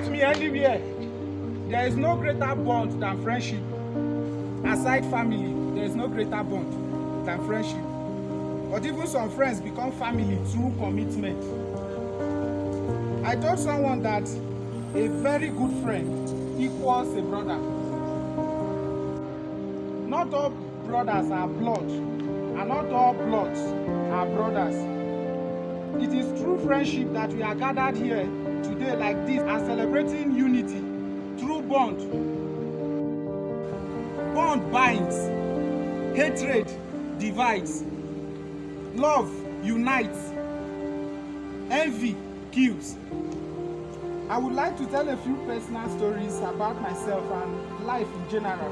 meet me anywhere. There is no greater bond than friendship. Aside family, there is no greater bond than friendship. But even some friends become family through commitment. I told someone that a very good friend equals a brother. Not all brothers are blood, and not all bloods are brothers. It is through friendship that we are gathered here today like this and celebrating unity through bond. Bond binds, hatred divides, love unites, envy kills. I would like to tell a few personal stories about myself and life in general.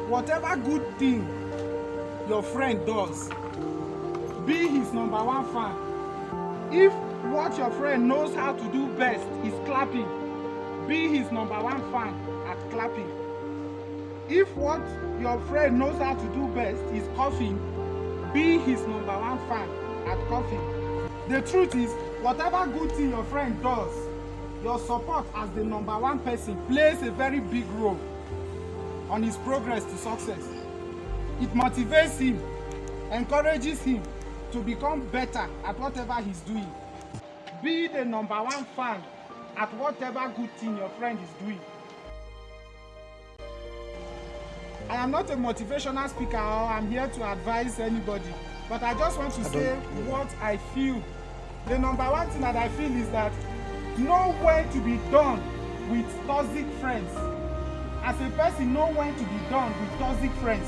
Whatever good thing your friend does, be his number one fan. If what your friend knows how to do best is clapping, be his number one fan at clapping. If what your friend knows how to do best is coughing, be his number one fan at coughing. The truth is, whatever good thing your friend does, your support as the number one person plays a very big role on his progress to success. It motivates him, encourages him to become better at whatever he's doing. Be the number one fan at whatever good thing your friend is doing. I am not a motivational speaker or I'm here to advise anybody, but I just want to say what I feel. The number one thing that I feel is that know when to be done with toxic friends. As a person, know when to be done with toxic friends.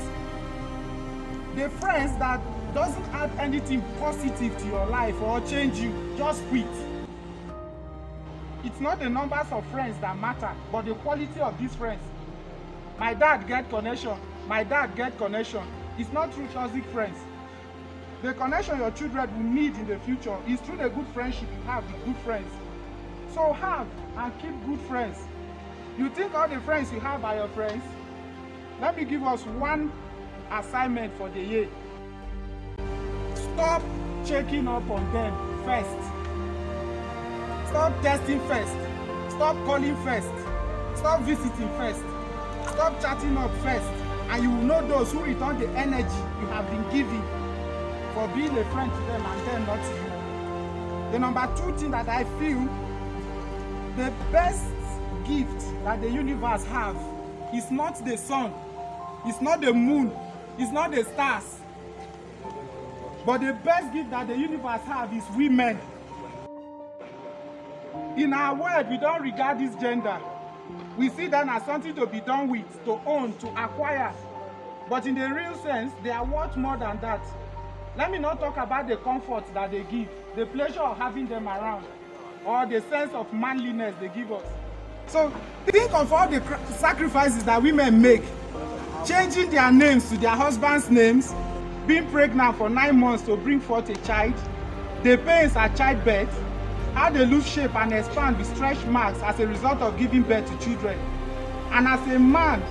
The friends that doesn't add anything positive to your life or change you, just quit. It's not the numbers of friends that matter, but the quality of these friends. My dad get connection, my dad get connection. It's not through toxic friends. The connection your children will need in the future is through the good friendship you have with good friends. So have and keep good friends. You think all the friends you have are your friends? Let me give us one assignment for the year. Stop checking up on them first. Stop testing first. Stop calling first. Stop visiting first. Stop chatting up first. And you will know those who return the energy you have been giving for being a friend to them and them not to you. The number two thing that I feel, the best gift that the universe have is not the sun, it's not the moon, it's not the stars. But the best gift that the universe have is women. In our world, we don't regard this gender. We see them as something to be done with, to own, to acquire. But in the real sense, they are worth more than that. Let me not talk about the comfort that they give, the pleasure of having them around, or the sense of manliness they give us. So think of all the sacrifices that women make, changing their names to their husbands' names, being pregnant for 9 months to bring forth a child, the pains at childbirth, how they lose shape and expand with stretch marks as a result of giving birth to children. And as a man,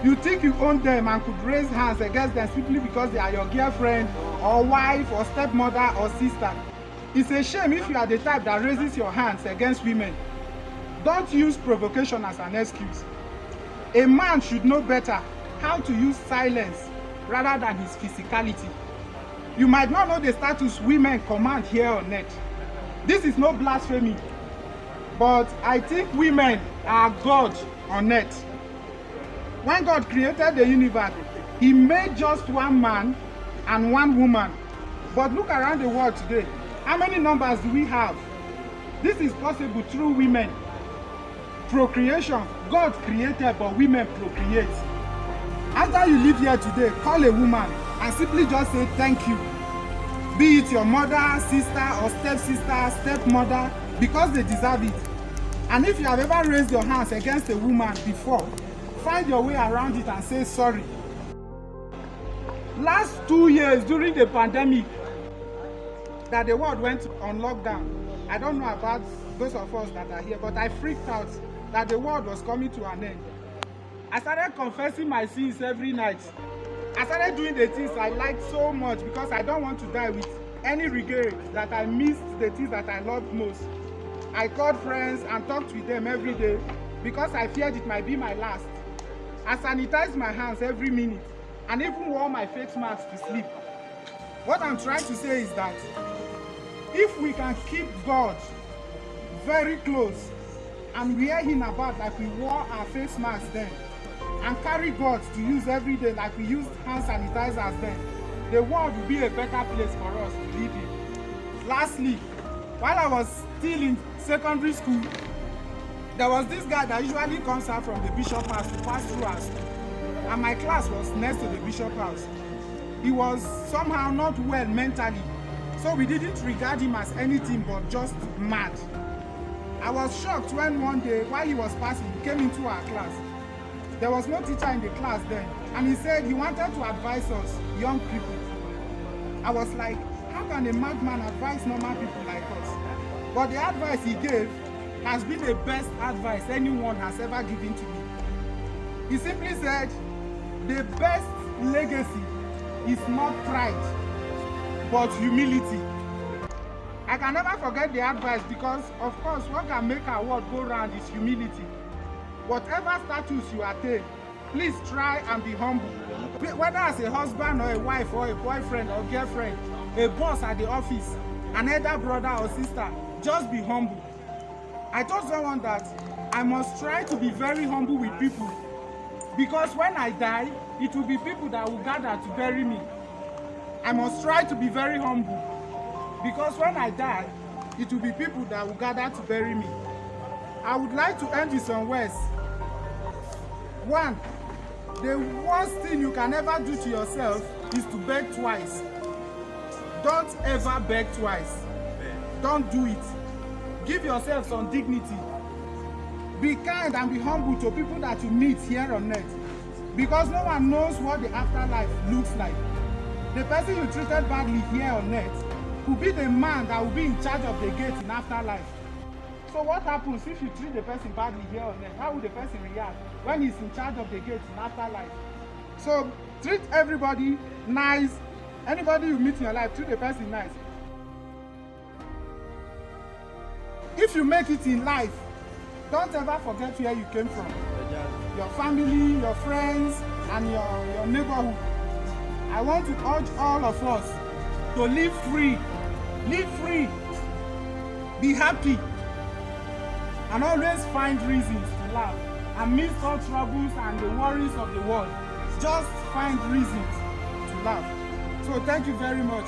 you think you own them and could raise hands against them simply because they are your girlfriend or wife or stepmother or sister. It's a shame if you are the type that raises your hands against women. Don't use provocation as an excuse. A man should know better how to use silence rather than his physicality. You might not know the status women command here on earth. This is no blasphemy, but I think women are God on earth. When God created the universe, He made just one man and one woman. But look around the world today. How many numbers do we have? This is possible through women. Procreation, God created, but women procreate. After you live here today, call a woman and simply just say thank you. Be it your mother, sister, or stepsister, stepmother, because they deserve it. And if you have ever raised your hands against a woman before, find your way around it and say sorry. Last 2 years during the pandemic that the world went on lockdown, I don't know about those of us that are here, but I freaked out that the world was coming to an end. I started confessing my sins every night. I started doing the things I liked so much because I don't want to die with any regret that I missed the things that I loved most. I called friends and talked with them every day because I feared it might be my last. I sanitized my hands every minute and even wore my face mask to sleep. What I'm trying to say is that if we can keep God very close and wear him about like we wore our face masks then, and carry God to use every day like we used hand sanitizers then, the world will be a better place for us to live in. Lastly, while I was still in secondary school, there was this guy that usually comes out from the bishop house to pass through our school, and my class was next to the bishop house. He was somehow not well mentally, so we didn't regard him as anything but just mad. I was shocked when one day while he was passing, he came into our class. There was no teacher in the class then, and he said he wanted to advise us, young people. I was like, how can a madman advise normal people like us? But the advice he gave has been the best advice anyone has ever given to me. He simply said, the best legacy is not pride, but humility. I can never forget the advice because, of course, what can make our world go round is humility. Whatever status you attain, please try and be humble. Whether as a husband or a wife or a boyfriend or girlfriend, a boss at the office, an elder brother or sister, just be humble. I told someone that I must try to be very humble with people because when I die, it will be people that will gather to bury me. I must try to be very humble because when I die, it will be people that will gather to bury me. I would like to end with some words. 1, the worst thing you can ever do to yourself is to beg twice. Don't ever beg twice. Don't do it. Give yourself some dignity. Be kind and be humble to people that you meet here on earth, because no one knows what the afterlife looks like. The person you treated badly here on earth could be the man that will be in charge of the gate in afterlife. So what happens if you treat the person badly here on earth? How will the person react when he's in charge of the gate in afterlife? So treat everybody nice. Anybody you meet in your life, treat the person nice. If you make it in life, don't ever forget where you came from. Your family, your friends, and your neighborhood. I want to urge all of us to live free. Live free. Be happy. And always find reasons to laugh. Amidst all troubles and the worries of the world, just find reasons to laugh. So thank you very much.